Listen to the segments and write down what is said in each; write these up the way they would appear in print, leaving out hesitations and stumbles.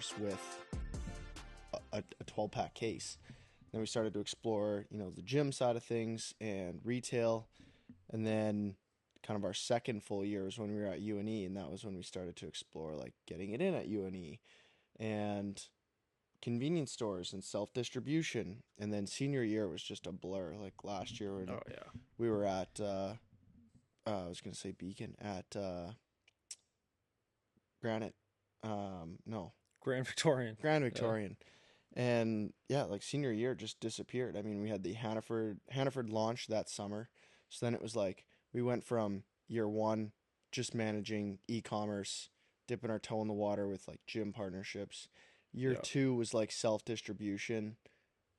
e-commerce with a 12-pack case. Then we started to explore, the gym side of things and retail. And then kind of our second full year was when we were at UNE, and that was when we started to explore like getting it in at UNE and convenience stores and self-distribution. And then senior year was just a blur. Like last year Oh yeah. we were at I was going to say Beacon at Granite. No, Grand Victorian. Grand Yeah. Victorian. And yeah, like senior year just disappeared. I mean, we had the Hannaford launch that summer. So then it was like we went from year one just managing e-commerce, dipping our toe in the water with like gym partnerships. Year Yeah. two was like self-distribution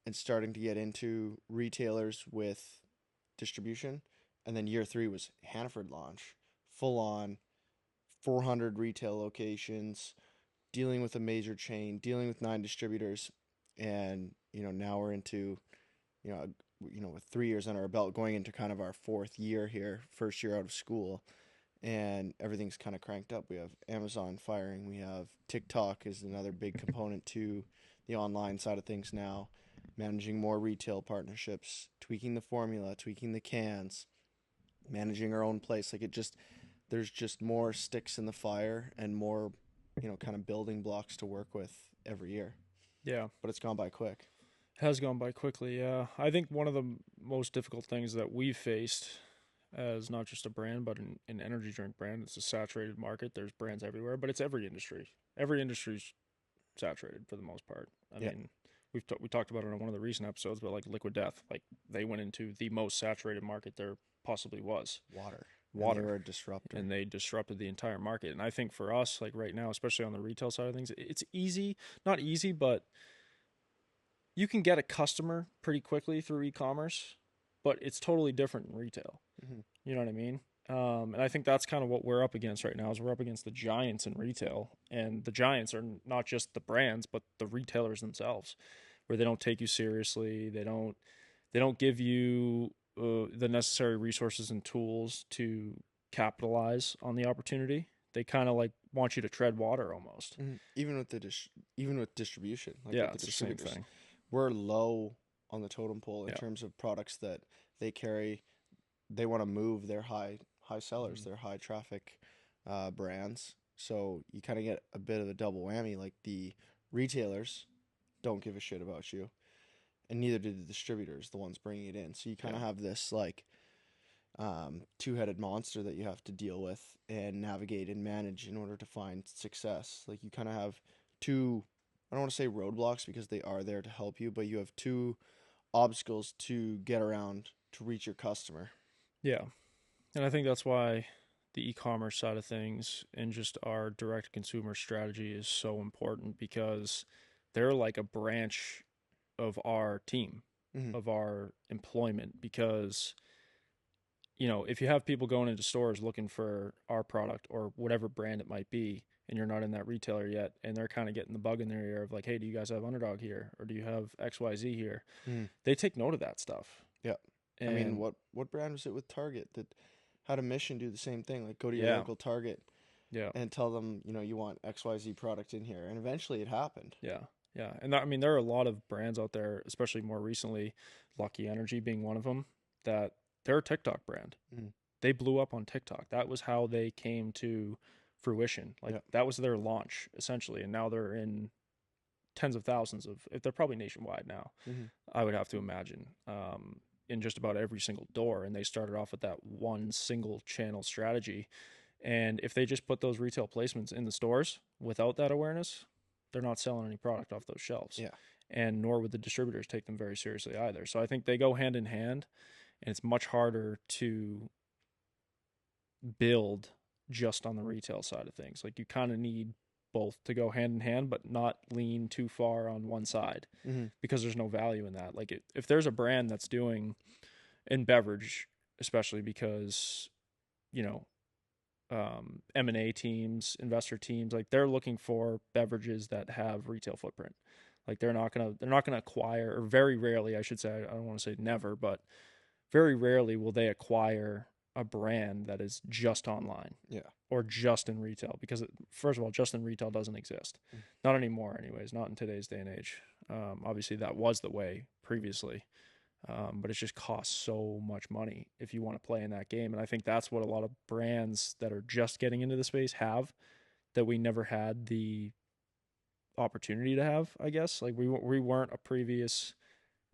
and starting to get into retailers with distribution. And then year three was Hannaford launch, full on 400 retail locations, dealing with a major chain, dealing with 9 distributors, and now we're into you know with 3 years under our belt, going into kind of our fourth year here, first year out of school, and everything's kind of cranked up. We have Amazon firing, we have TikTok is another big component to the online side of things now, managing more retail partnerships, tweaking the formula, tweaking the cans, managing our own place. Like there's just more sticks in the fire and more, kind of building blocks to work with every year. Yeah. But it's gone by quick. Has gone by quickly. Yeah. I think one of the most difficult things that we've faced as not just a brand, but an energy drink brand, it's a saturated market. There's brands everywhere, but it's every industry. Every industry's saturated for the most part. I Yeah. mean, we talked about it on one of the recent episodes, but like Liquid Death, like they went into the most saturated market there possibly was, Water. And they water, were a disruptor. and they disrupted the entire market. And I think for us, like right now, especially on the retail side of things, it's easy, not easy, but you can get a customer pretty quickly through e-commerce, but it's totally different in retail. Hmm. You know what I mean? And I think that's kind of what we're up against right now. Is we're up against the giants in retail, and the giants are not just the brands, but the retailers themselves, where they don't take you seriously. They don't give you the necessary resources and tools to capitalize on the opportunity. They kind of like want you to tread water almost. Hmm. Even with even with distribution, like Yeah, with the it's the same distributors, thing. we're low on the totem pole in Yeah. terms of products that they carry. They want to move their high sellers, Mhm. their high traffic brands. So you kind of get a bit of a double whammy. Like the retailers don't give a shit about you, and neither do the distributors, the ones bringing it in. So you kind Yeah. of have this like two-headed monster that you have to deal with and navigate and manage in order to find success. Like you kind of have two, I don't want to say roadblocks because they are there to help you, but you have two obstacles to get around to reach your customer. Yeah. And I think that's why the e-commerce side of things and just our direct consumer strategy is so important because they're like a branch of our team, Hmm. of our employment because if you have people going into stores looking for our product or whatever brand it might be and you're not in that retailer yet and they're kind of getting the bug in their ear of like, "Hey, do you guys have Underdog here or do you have XYZ here?" Hmm. They take note of that stuff. Yeah. I mean, And what brand was it with Target that had a mission do the same thing? Like go to your yeah, local Target yeah. and tell them, you want XYZ product in here. And eventually it happened. Yeah, yeah, and that, I mean, there are a lot of brands out there, especially more recently, Lucky Energy being one of them, that they're a TikTok brand. Mm. They blew up on TikTok. That was how they came to fruition. Like Yeah. that was their launch essentially, and now they're in tens of thousands of. If they're probably nationwide now, Hmm. I would have to imagine, in just about every single door. And they started off with that one single channel strategy. And if they just put those retail placements in the stores without that awareness, they're not selling any product off those shelves. Yeah. And nor would the distributors take them very seriously either. So I think they go hand in hand, and it's much harder to build just on the retail side of things. Like you kind of need both to go hand in hand, but not lean too far on one side Hmm. because there's no value in that. Like if there's a brand that's doing in beverage, especially because, you know, M&A teams, investor teams, like they're looking for beverages that have retail footprint. Like they're not gonna acquire, or very rarely, I should say, I don't want to say never, but very rarely will they acquire a brand that is just online Yeah. or just in retail, because first of all, just in retail doesn't exist, Mm. not anymore, anyways, not in today's day and age. Obviously, that was the way previously, but it just costs so much money if you want to play in that game, and I think that's what a lot of brands that are just getting into the space have that we never had the opportunity to have. I guess like we weren't a previous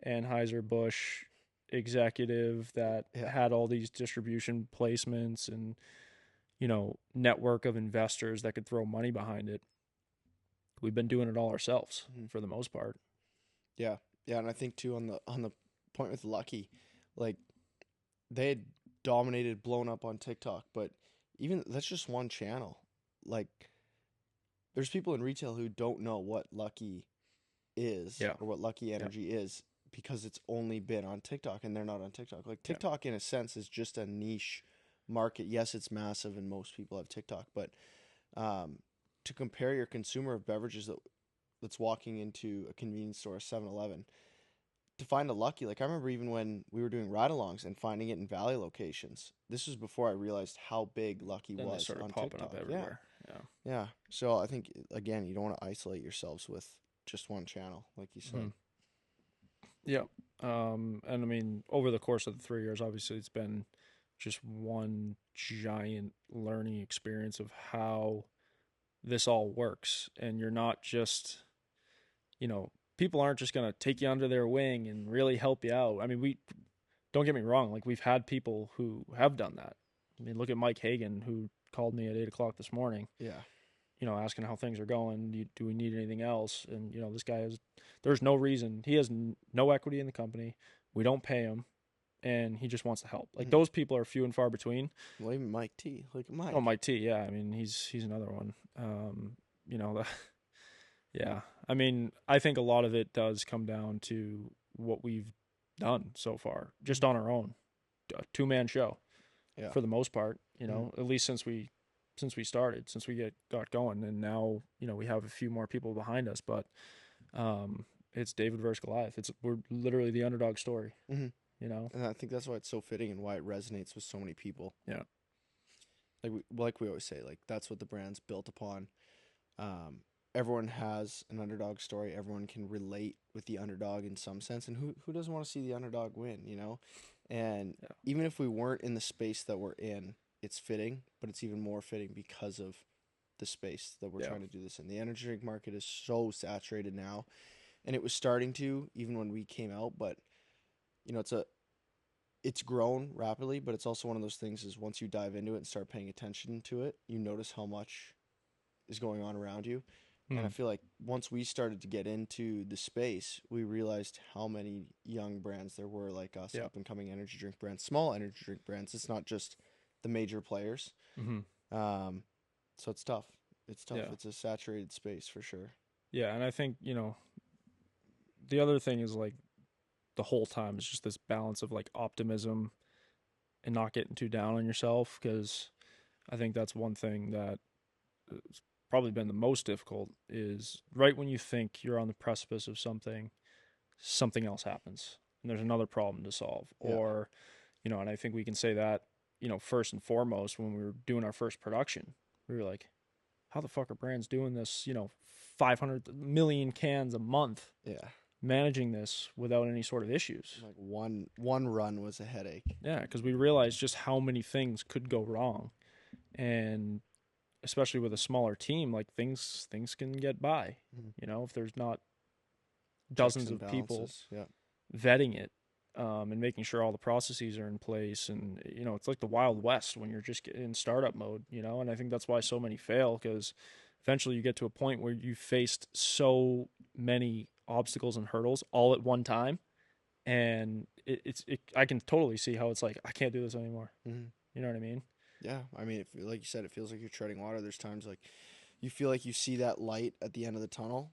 Anheuser-Busch executive that Yeah. had all these distribution placements and network of investors that could throw money behind it. We've been doing it all ourselves Mhm. for the most part. Yeah. Yeah, and I think too on the point with Lucky, like they had dominated, blown up on TikTok, but even that's just one channel. Like there's people in retail who don't know what Lucky is Yeah. or what Lucky Yeah. Energy is because it's only been on TikTok and they're not on TikTok. Like Yeah. TikTok in a sense is just a niche market. Yes, it's massive and most people have TikTok, but um, to compare your consumer of beverages that's walking into a convenience store, 7-Eleven, to find a Lucky, like I remember even when we were doing ride-alongs and finding it in Valley locations. This was before I realized how big Lucky Then they was started on popping up TikTok. Yeah, everywhere. Yeah. yeah. So I think again, you don't want to isolate yourselves with just one channel, like you Hmm. said. Yeah. And I mean, over the course of the 3 years, obviously, it's been just one giant learning experience of how this all works. And you're not just, you know, people aren't just going to take you under their wing and really help you out. I mean, we don't get me wrong, like we've had people who have done that. I mean, look at Mike Hagan, who called me at 8 o'clock this morning, Yeah. asking how things are going. Do we need anything else? And this guy there's no reason. He has no equity in the company. We don't pay him, and he just wants to help. Like Mhm. those people are few and far between. Well, even Mike T. Look at Oh, Mike. Mike T. Yeah, I mean he's another one. You know, yeah. I mean, I think a lot of it does come down to what we've done so far, just Mhm. on our own, a two-man show Yeah. for the most part. Mhm. At least since we started, since we got going, and now we have a few more people behind us, but um, it's David versus Goliath. We're literally the underdog story. Mhm. You know. And I think that's why it's so fitting and why it resonates with so many people. Yeah. Like we always say, like that's what the brand's built upon. Um, Everyone has an underdog story. Everyone can relate with the underdog in some sense, and who doesn't want to see the underdog win, you know? And Yeah. even if we weren't in the space that we're in, it's fitting, but it's even more fitting because of the space that we're Yeah. trying to do this in. The energy drink market is so saturated now, and it was starting to even when we came out, but you know, it's grown rapidly, but it's also one of those things is once you dive into it and start paying attention to it, you notice how much is going on around you. And I Hmm. feel like once we started to get into the space, we realized how many young brands there were like us, Yeah. up and coming energy drink brands, small energy drink brands. It's not just the major players. Hmm. Um, so it's tough. It's tough. Yeah. It's a saturated space for sure. Yeah. And I think the other thing is like the whole time is just this balance of like optimism and not getting too down on yourself, because I think that's one thing that has probably been the most difficult is right when you think you're on the precipice of something, something else happens and there's another problem to solve. Yeah. Or, and I think we can say that, first and foremost, when we were doing our first production, we were like, how the fuck are brands doing this, 500 million cans a month, Yeah. managing this without any sort of issues? Like one run was a headache. Yeah, because we realized just how many things could go wrong. And especially with a smaller team, like things can get by, Mhm. if there's not Checks dozens and of people balances. Yeah. vetting it, and making sure all the processes are in place. And it's like the Wild West when you're just in startup mode, and I think that's why so many fail, because eventually you get to a point where you faced so many obstacles and hurdles all at one time, and I can totally see how it's like, I can't do this anymore. Hmm. You know what I mean? Yeah. I mean, like you said, it feels like you're treading water. There's times like you feel like you see that light at the end of the tunnel,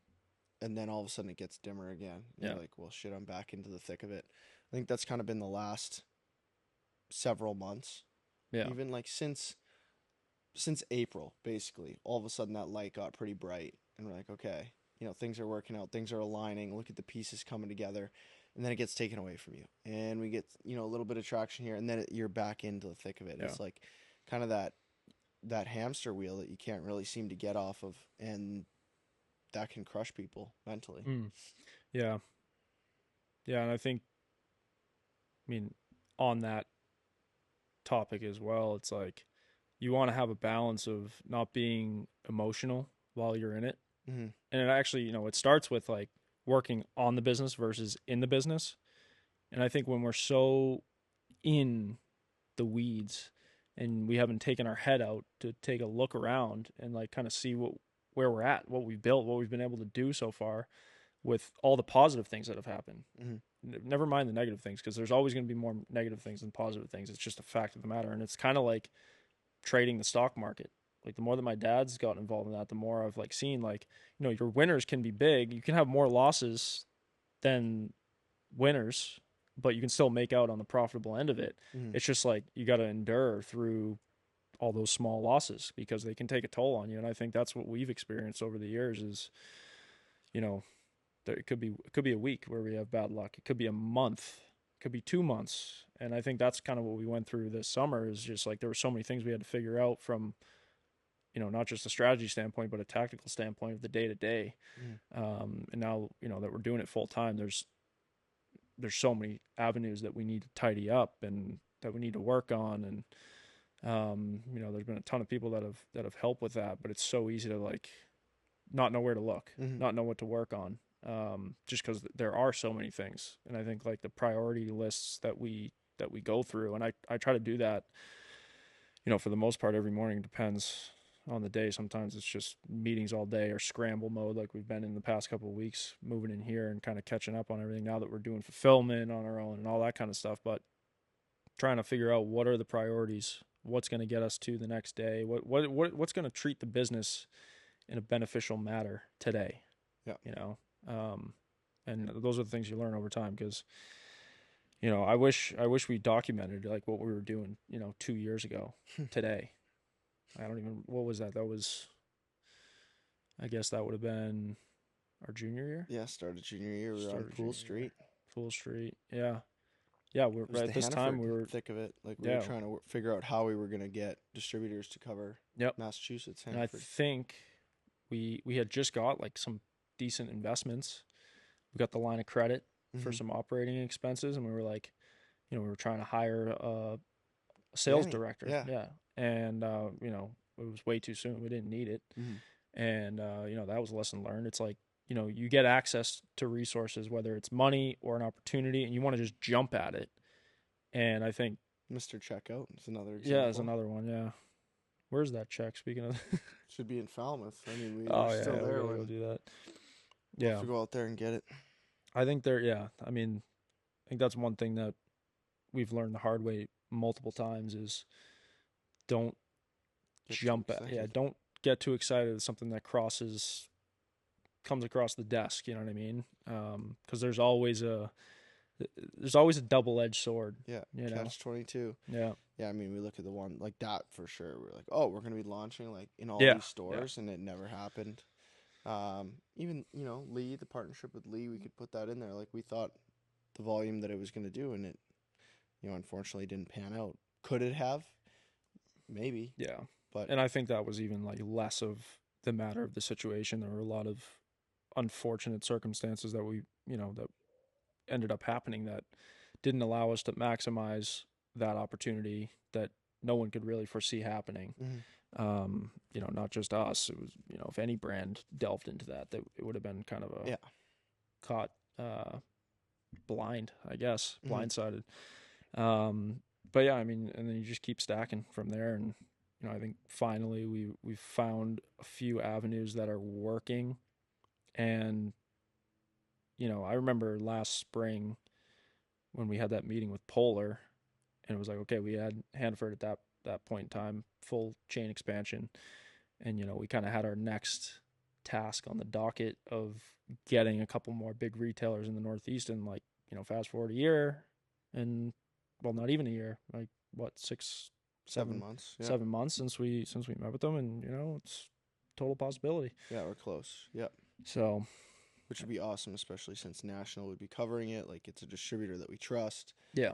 and then all of a sudden it gets dimmer again. And Yeah. you're like, well, shit, I'm back into the thick of it. I think that's kind of been the last several months, Yeah. even like since April, basically. All of a sudden that light got pretty bright, and we're like, okay, things are working out, things are aligning. Look at the pieces coming together. and then it gets taken away from you, and we get a little bit of traction here, and then you're back into the thick of it. Yeah. It's like kind of that hamster wheel that you can't really seem to get off of, and that can crush people mentally. Mm. Yeah. Yeah. And I think, I mean, on that topic as well, it's like you want to have a balance of not being emotional while you're in it. Mm-hmm. And it actually, it starts with like working on the business versus in the business. And I think when we're so in the weeds and we haven't taken our head out to take a look around and like kind of see where we're at, what we've built, what we've been able to do so far with all the positive things that have happened. Mm-hmm. Never mind the negative things, because there's always going to be more negative things than positive things. It's just a fact of the matter. And it's kind of like trading the stock market. Like the more that my dad's gotten involved in that, the more I've like seen like, your winners can be big. You can have more losses than winners, but you can still make out on the profitable end of it. Mm-hmm. It's just like you got to endure through all those small losses because they can take a toll on you. And I think that's what we've experienced over the years is, you know, it could be a week where we have bad luck. It could be a month. It could be 2 months. And I think that's kind of what we went through this summer is just like there were so many things we had to figure out from, not just a strategy standpoint, but a tactical standpoint of the day to day. And now, that we're doing it full time, there's so many avenues that we need to tidy up and that we need to work on. And, there's been a ton of people that have helped with that, but it's so easy to like not know where to look, Mm-hmm. not know what to work on. Just because there are so many things. And I think like the priority lists that we go through, and I try to do that, for the most part every morning. It depends on the day. Sometimes it's just meetings all day or scramble mode like we've been in the past couple of weeks, moving in here and kind of catching up on everything now that we're doing fulfillment on our own and all that kind of stuff. But trying to figure out what are the priorities, what's going to get us to the next day, what's going to treat the business in a beneficial manner today. Yeah. And those are the things you learn over time because, I wish we documented like what we were doing, 2 years ago today. I don't even, what was that? That was, I guess that would have been our junior year. Yeah, started junior year. We were on Started Pool junior year. Street. Pool Street. Yeah. Yeah. We're It was right the at this time. Hannaford We were, thick of it. Like we were yeah. trying to figure out how we were going to get distributors to cover Yep. Massachusetts, And I Hannaford. think we had just got like some decent investments. We got the line of credit for some operating expenses, and we were like, we were trying to hire a sales Danny. director. Yeah. Yeah. And, it was way too soon. We didn't need it. And, that was a lesson learned. It's like, you get access to resources, whether it's money or an opportunity, and you want to just jump at it. And I think Mr. Checkout is another example. yeah, is another one. Yeah. Where's that check? Speaking of, should be in Falmouth. I mean, we oh were yeah, still there we gotta when go do that. we'll Yeah. have to go out there and get it. I think yeah. I mean, I think that's one thing that we've learned the hard way multiple times is don't jump at, don't get too excited at something that comes across the desk. You know what I mean? Because there's always a double-edged sword. Yeah, catch-22. Yeah. Yeah, I mean, we look at the one like that for sure. We're like, oh, we're gonna be launching like in all Yeah, these stores, and it never happened. Even Lee, the partnership with Lee, we could put that in there. Like we thought the volume that it was gonna do, and it, unfortunately didn't pan out. Could it have? Maybe. Yeah. But And I think that was even like less of the matter of the situation. There were a lot of unfortunate circumstances that that ended up happening that didn't allow us to maximize that opportunity that no one could really foresee happening. Not just us. It was, if any brand delved into that it would have been kind of a caught blind, I guess, blindsided. But yeah, I mean, and then you just keep stacking from there. And, I think finally we've found a few avenues that are working. And, I remember last spring when we had that meeting with Polar, and it was like, okay, we had Hannaford at that point in time, full chain expansion. And, we kind of had our next task on the docket of getting a couple more big retailers in the Northeast. And like, fast forward a year and, well, not even a year, like what, 7 months. Yeah. 7 months since we met with them. And, it's total possibility. Yeah, we're close. Yep. So which would be awesome, especially since National would be covering it. Like it's a distributor that we trust. Yeah.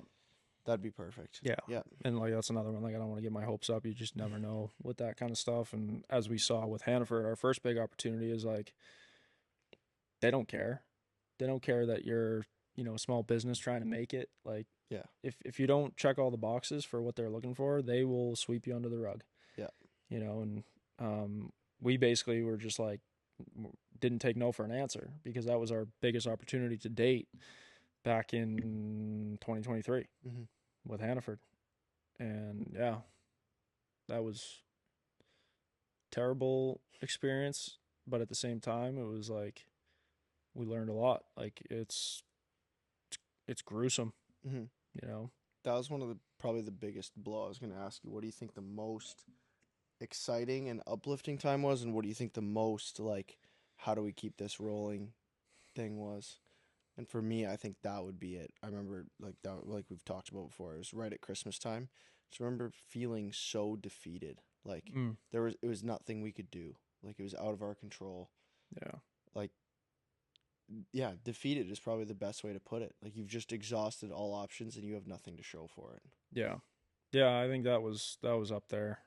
That'd be perfect. Yeah. Yeah. And like that's another one. Like I don't want to get my hopes up. You just never know with that kind of stuff. And as we saw with Hannaford, our first big opportunity is like they don't care. They don't care that you're, a small business trying to make it. Like Yeah. if you don't check all the boxes for what they're looking for, they will sweep you under the rug. Yeah. And we basically were just like didn't take no for an answer because that was our biggest opportunity to date back in 2023 Mm-hmm. with Hannaford. And yeah, that was terrible experience, but at the same time it was like we learned a lot. Like it's gruesome, Mm-hmm. you know. That was one of the probably the biggest blow. I was going to ask you, what do you think the most exciting and uplifting time was, and what do you think the most like, how do we keep this rolling thing was? And for me, I think that would be it. I remember like that, like we've talked about before. It was right at Christmas time. Just remember feeling so defeated. Like Mm, it was nothing we could do. Like it was out of our control. yeah. Like yeah, defeated is probably the best way to put it. Like you've just exhausted all options and you have nothing to show for it. Yeah. Yeah, I think that was up there.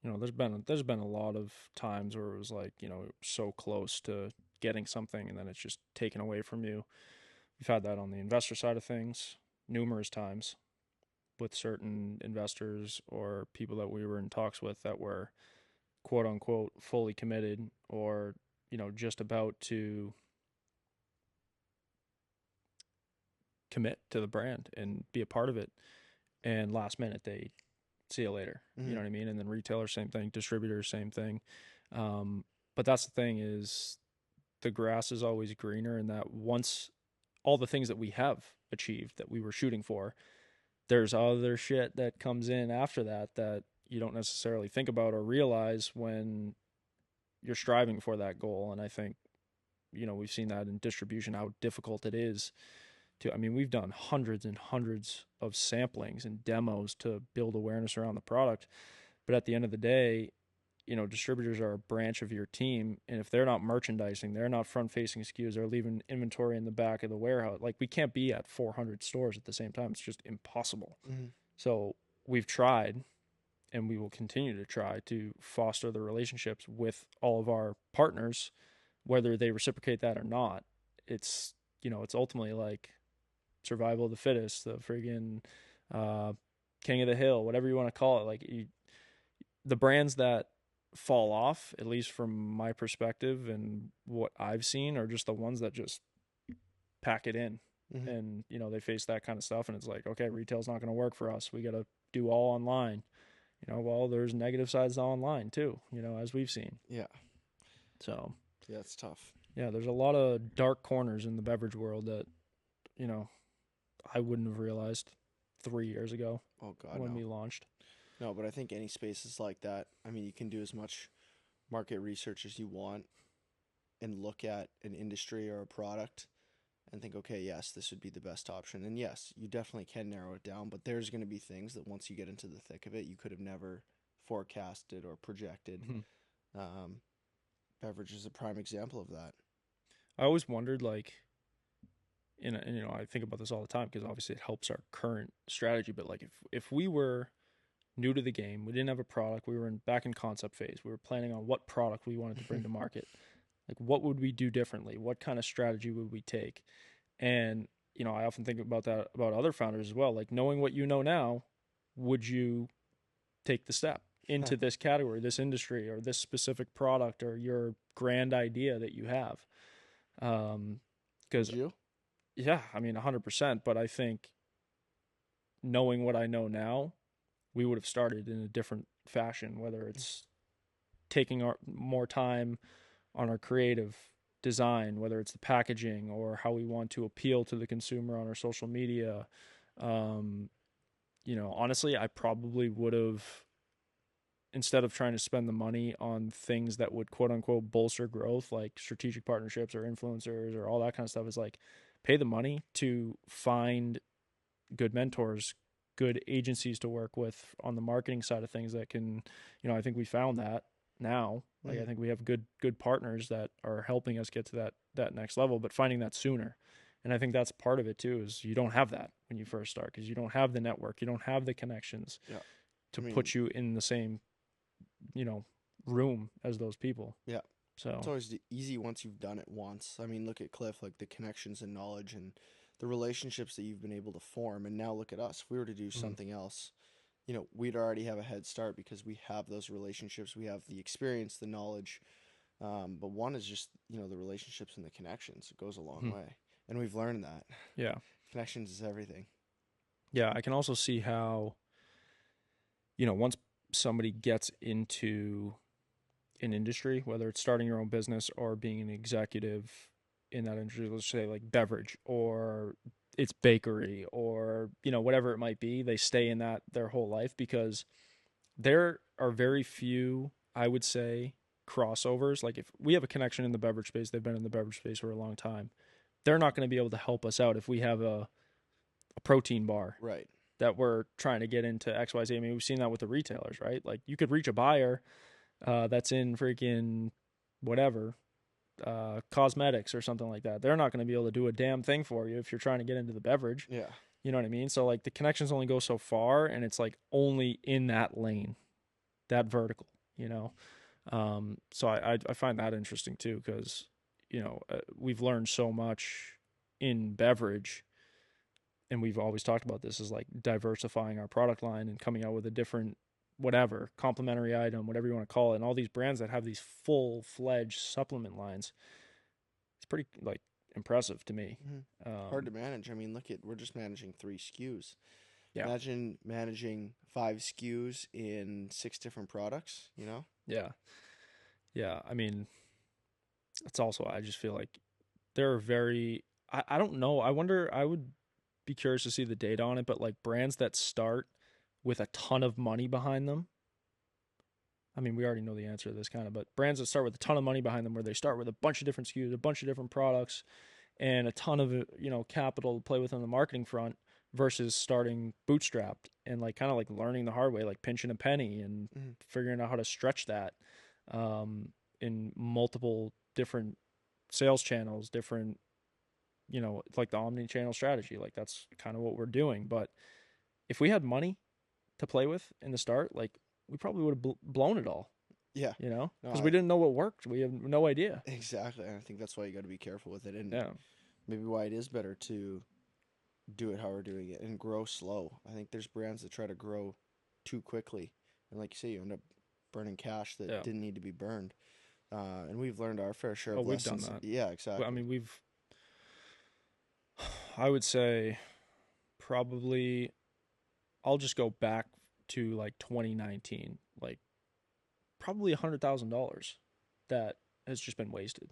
There's been a lot of times where it was like, so close to getting something and then it's just taken away from you. We've had that on the investor side of things numerous times with certain investors or people that we were in talks with that were quote unquote fully committed or, just about to commit to the brand and be a part of it. And last minute they see you later. You Mm-hmm. know what I mean? And then retailers, same thing. Distributors, same thing. But that's the thing is the grass is always greener, and that once all the things that we have achieved that we were shooting for, there's other shit that comes in after that you don't necessarily think about or realize when you're striving for that goal. And I think we've seen that in distribution how difficult it is to. I mean, we've done hundreds and hundreds of samplings and demos to build awareness around the product, but at the end of the day, distributors are a branch of your team. And if they're not merchandising, they're not front facing SKUs, they're leaving inventory in the back of the warehouse. Like we can't be at 400 stores at the same time. It's just impossible. Mm-hmm. So we've tried and we will continue to try to foster the relationships with all of our partners, whether they reciprocate that or not. It's ultimately like survival of the fittest, the friggin' uh, king of the hill, whatever you want to call it. Like the brands that fall off, at least from my perspective and what I've seen, are just the ones that just pack it in. Mm-hmm. And they face that kind of stuff, and it's like, okay, retail's not going to work for us. We got to do all online. Well, there's negative sides to online too. As we've seen. Yeah. So Yeah, it's tough. yeah, there's a lot of dark corners in the beverage world that you know I wouldn't have realized 3 years ago Oh God, when no. we launched. No, but I think any space is like that. I mean, you can do as much market research as you want and look at an industry or a product and think, okay, yes, this would be the best option. And yes, you definitely can narrow it down, but there's going to be things that once you get into the thick of it, you could have never forecasted or projected. Mm-hmm. Um, Beverage is a prime example of that. I always wondered, like, and I think about this all the time because obviously it helps our current strategy. But like, if we were new to the game, we didn't have a product, we were back in concept phase, we were planning on what product we wanted to bring to market. Like, what would we do differently? What kind of strategy would we take? And I often think about that about other founders as well. Like, knowing what you know now, would you take the step into this category, this industry, or this specific product, or your grand idea that you have? Would Because you? yeah, I mean, 100%. But I think knowing what I know now, we would have started in a different fashion. Whether it's taking more time on our creative design, whether it's the packaging or how we want to appeal to the consumer on our social media. Um, Honestly, I probably would have, instead of trying to spend the money on things that would quote unquote bolster growth, like strategic partnerships or influencers or all that kind of stuff, is like pay the money to find good mentors, good agencies to work with on the marketing side of things that can, I think we found that. now. Like I Mhm. think we have good partners that are helping us get to that next level, but finding that sooner. And I think that's part of it too, is you don't have that when you first start because you don't have the network, you don't have the connections Yeah. to I mean, put you in the same, you know, room as those people. yeah. It's So, always easy once you've done it once. I mean, look at Cliff, like the connections and knowledge and the relationships that you've been able to form. And now look at us. If we were to do mhm. something else, we'd already have a head start because we have those relationships. We have the experience, the knowledge. But one is just, the relationships and the connections. It goes a long Mhm. way. And we've learned that. Yeah. Connections is everything. Yeah, I can also see how, once somebody gets into an industry, whether it's starting your own business or being an executive in that industry, let's say like beverage or it's bakery or, whatever it might be, they stay in that their whole life because there are very few, I would say, crossovers. Like if we have a connection in the beverage space, they've been in the beverage space for a long time. They're not going to be able to help us out if we have a protein bar Right. that we're trying to get into XYZ. I mean, we've seen that with the retailers, right? Like you could reach a buyer that's in freaking whatever, cosmetics or something like that. They're not going to be able to do a damn thing for you if you're trying to get into the beverage. Yeah. You know what I mean? So like the connections only go so far, and it's like only in that lane, that vertical. You know, so I find that interesting too because we've learned so much in beverage, and we've always talked about this is like diversifying our product line and coming out with a different whatever complementary item, whatever you want to call it, and all these brands that have these full-fledged supplement lines. It's pretty like impressive to me. Hmm. Hard to um manage. I mean, look at we're just managing 3 SKUs. yeah. Imagine managing 5 SKUs in 6 different products. Yeah. Yeah, I mean, it's also, I just feel like there are very, I don't know, I wonder, I would be curious to see the data on it, but like brands that start with a ton of money behind them, I mean, we already know the answer to this kind of, but brands that start with a ton of money behind them, where they start with a bunch of different SKUs, a bunch of different products, and a ton of capital to play with on the marketing front, versus starting bootstrapped and like kind of like learning the hard way, like pinching a penny and Hmm. figuring out how to stretch that um, in multiple different sales channels, different like the omni-channel strategy. Like that's kind of what we're doing. But if we had money to play with in the start, like we probably would have blown it all, Yeah. No, because we didn't know what worked. We have no idea. exactly. And I think that's why you got to be careful with it, and Yeah. maybe why it is better to do it how we're doing it and grow slow. I think there's brands that try to grow too quickly, and like you say, you end up burning cash that Yeah. didn't need to be burned. And we've learned our fair share Oh, of we've done lessons. that. Yeah, Well, I exactly. mean, I would say probably, I'll just go back to like 2019, like probably $100,000 that has just been wasted,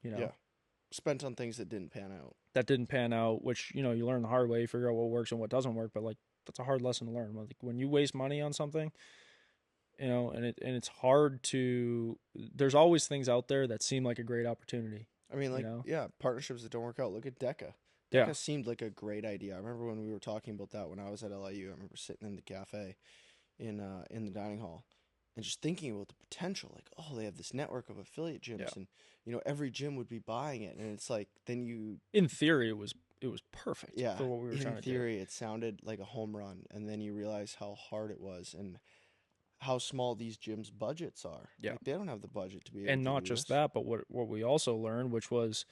you Yeah, know, spent on things that didn't pan out. that didn't pan out, which, you learn the hard way, you figure out what works and what doesn't work. But like, that's a hard lesson to learn. Like when you waste money on something, and it's hard to, there's always things out there that seem like a great opportunity, I mean, you like, know? yeah, partnerships that don't work out. Look at Deca. Yeah. Deca seemed like a great idea. I remember when we were talking about that when I was at LIU. I remember sitting in the cafe in the dining hall and just thinking about the potential. Like, oh, they have this network of affiliate Yeah. gyms, and every gym would be buying it. And it's like then In theory, it was perfect yeah, for what we were in trying to do. theory, it sounded like a home run, and then you realize how hard it was and how small these gyms' budgets are. Yeah. Like they don't have the budget to be able And to not do just this. that, but what we also learned, which was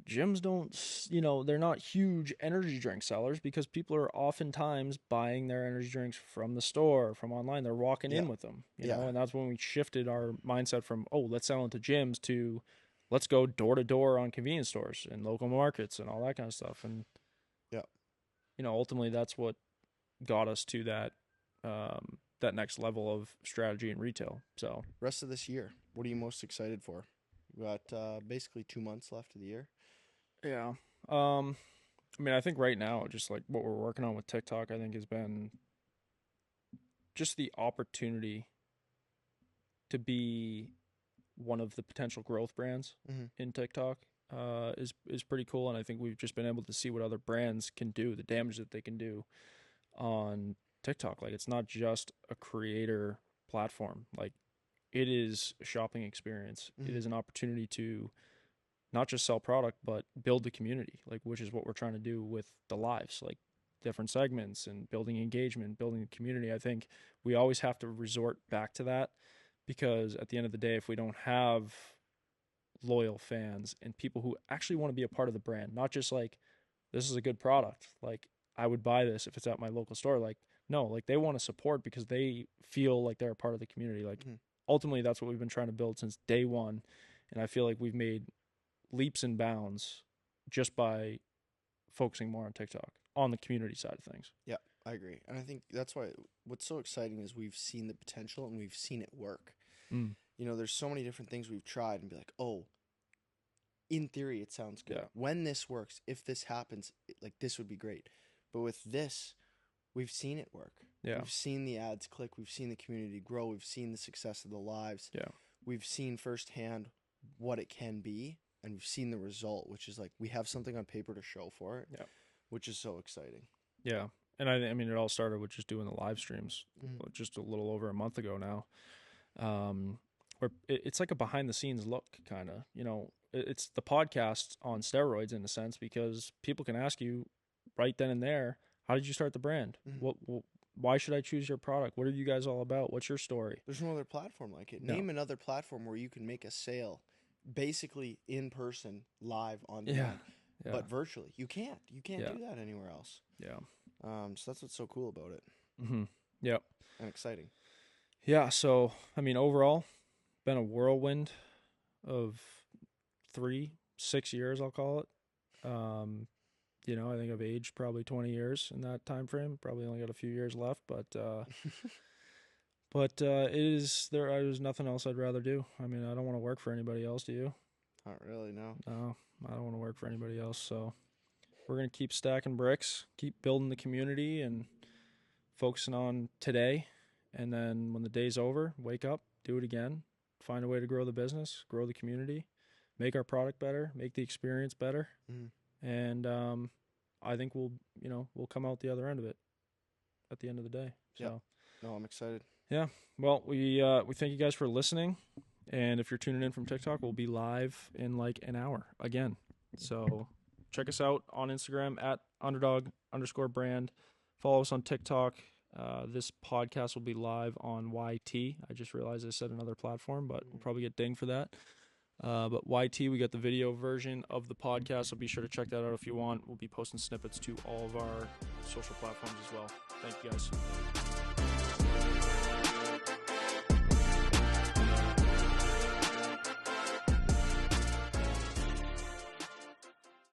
gyms don't, they're not huge energy drink sellers, because people are oftentimes buying their energy drinks from the store, from online. They're walking Yeah, in with them, yeah, and that's when we shifted our mindset from, oh, let's sell into gyms, to let's go door to door on convenience stores and local markets and all that kind of stuff. And, yeah. ultimately that's what got us to that next level of strategy in retail. So, Rest of this year, what are you most excited for? We got basically 2 months left of the year. yeah. I mean, I think right now, just like what we're working on with TikTok, I think has been just the opportunity to be one of the potential growth brands Hmm. in TikTok is pretty cool. And I think we've just been able to see what other brands can do, the damage that they can do on TikTok. Like it's not just a creator platform. Like it is a shopping experience. It Mm-hmm. is an opportunity to not just sell product, but build the community, like, which is what we're trying to do with the lives, like different segments and building engagement, building the community. I think we always have to resort back to that, because at the end of the day, if we don't have loyal fans and people who actually want to be a part of the brand, not just like, this is a good product, like I would buy this if it's at my local store. Like, no, like they want to support because they feel like they're a part of the community. Like, Mm-hmm. ultimately, that's what we've been trying to build since day one. And I feel like we've made leaps and bounds just by focusing more on TikTok, on the community side of things. Yeah, I agree. And I think that's why what's so exciting is we've seen the potential and we've seen it work. Mm. You know, there's so many different things we've tried and be like, oh, in theory, it sounds good. Yeah. When this works, if this happens, like this would be great. But with this, we've seen it work. Yeah. We've seen the ads click. We've seen the community grow. We've seen the success of the lives. Yeah. We've seen firsthand what it can be. And we've seen the result, which is like we have something on paper to show for it, Yeah. which is so exciting. Yeah. And I mean, it all started with just doing the live streams Mm-hmm. just a little over a month ago now. Where it's like a behind the scenes look, kind of, it's the podcast on steroids in a sense, because people can ask you right then and there, how did you start the brand? Mm-hmm. Why should I choose your product? What are you guys all about? What's your story? There's no other platform like it. No. Name another platform where you can make a sale basically in person, live, on Yeah. demand, Yeah. but virtually. You can't. You can't Yeah. do that anywhere else. Yeah. So that's what's so cool about it Mm-hmm. Yeah. and exciting. Yeah. So, I mean, overall, been a whirlwind of 6 years, I'll call it. I think I've aged probably 20 years in that time frame. Probably only got a few years left, but it is there. There's nothing else I'd rather do. I mean, I don't want to work for anybody else. Do you? Not really, no. No, I don't want to work for anybody else. So we're gonna keep stacking bricks, keep building the community, and focusing on today. And then when the day's over, wake up, do it again, find a way to grow the business, grow the community, make our product better, make the experience better, and I think we'll come out the other end of it at the end of the day. So, Yep. No, I'm excited. yeah. Well, we thank you guys for listening, and if you're tuning in from TikTok, we'll be live in like an hour again. So check us out on Instagram at underdog_brand. Follow us on TikTok. This podcast will be live on YT. I just realized I said another platform, but we'll probably get dinged for that. But YT, we got the video version of the podcast, so be sure to check that out if you want. We'll be posting snippets to all of our social platforms as well. Thank you guys.